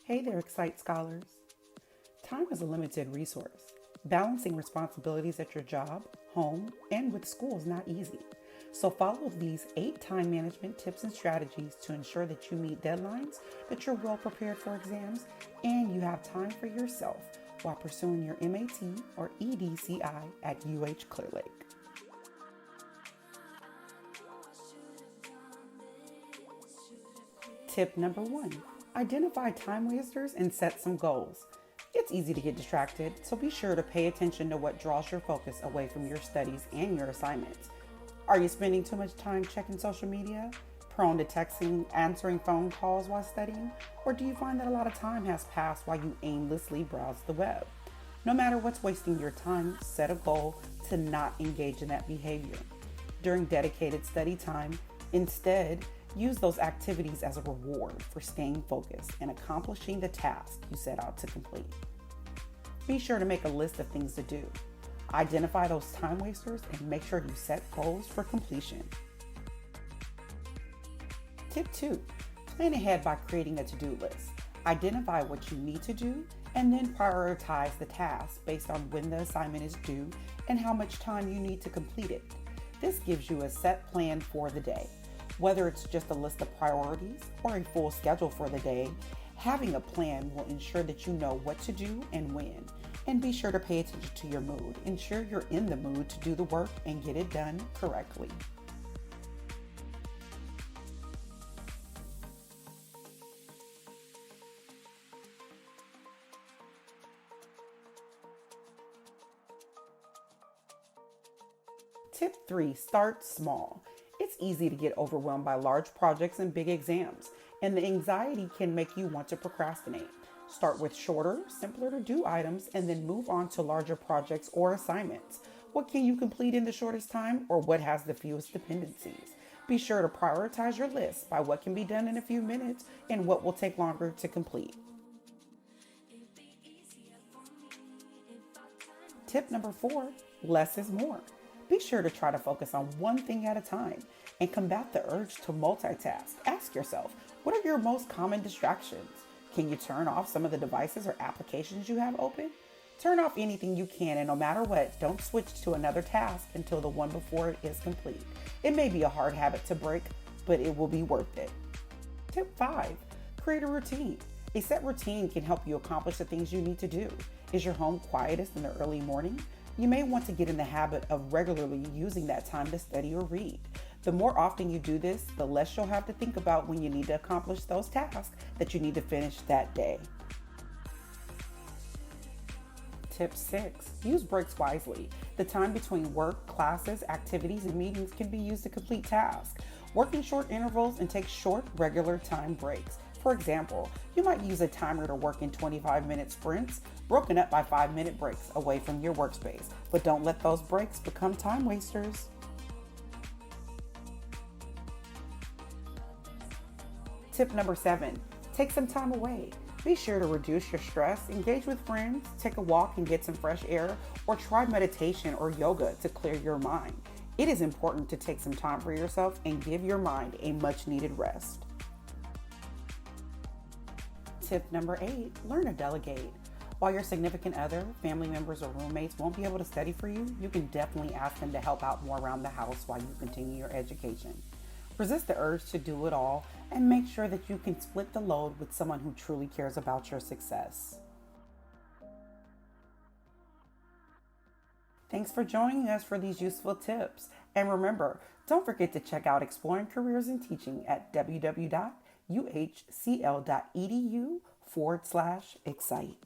Hey there, Excite scholars. Time is a limited resource. Balancing responsibilities at your job, home, and with school is not easy. So follow these 8 time management tips and strategies to ensure that you meet deadlines, that you're well prepared for exams, and you have time for yourself while pursuing your MAT or EDCI at UH Clear Lake. Tip number 1. Identify time wasters and set some goals. It's easy to get distracted, so be sure to pay attention to what draws your focus away from your studies and your assignments. Are you spending too much time checking social media, prone to texting, answering phone calls while studying, or do you find that a lot of time has passed while you aimlessly browse the web? No matter what's wasting your time, set a goal to not engage in that behavior. During dedicated study time, instead, use those activities as a reward for staying focused and accomplishing the task you set out to complete. Be sure to make a list of things to do. Identify those time wasters and make sure you set goals for completion. Tip 2. Plan ahead by creating a to-do list. Identify what you need to do and then prioritize the task based on when the assignment is due and how much time you need to complete it. This gives you a set plan for the day. Whether it's just a list of priorities or a full schedule for the day, having a plan will ensure that you know what to do and when. And be sure to pay attention to your mood. Ensure you're in the mood to do the work and get it done correctly. Tip 3. Start small. It's easy to get overwhelmed by large projects and big exams, and the anxiety can make you want to procrastinate. Start with shorter, simpler to do items and then move on to larger projects or assignments. What can you complete in the shortest time or what has the fewest dependencies? Be sure to prioritize your list by what can be done in a few minutes and what will take longer to complete. Tip number 4, less is more. Be sure to try to focus on one thing at a time and combat the urge to multitask. Ask yourself, what are your most common distractions? Can you turn off some of the devices or applications you have open? Turn off anything you can, and no matter what, don't switch to another task until the one before it is complete. It may be a hard habit to break, but it will be worth it. Tip 5, create a routine. A set routine can help you accomplish the things you need to do. Is your home quietest in the early morning? You may want to get in the habit of regularly using that time to study or read. The more often you do this, the less you'll have to think about when you need to accomplish those tasks that you need to finish that day. Tip 6, use breaks wisely. The time between work, classes, activities, and meetings can be used to complete tasks. Work in short intervals and take short, regular time breaks. For example, you might use a timer to work in 25-minute sprints, broken up by 5-minute breaks away from your workspace, but don't let those breaks become time wasters. Tip number 7, take some time away. Be sure to reduce your stress, engage with friends, take a walk and get some fresh air, or try meditation or yoga to clear your mind. It is important to take some time for yourself and give your mind a much needed rest. Tip number 8, learn to delegate. While your significant other, family members, or roommates won't be able to study for you, you can definitely ask them to help out more around the house while you continue your education. Resist the urge to do it all and make sure that you can split the load with someone who truly cares about your success. Thanks for joining us for these useful tips. And remember, don't forget to check out Exploring Careers in Teaching at www.uhcl.edu/excite.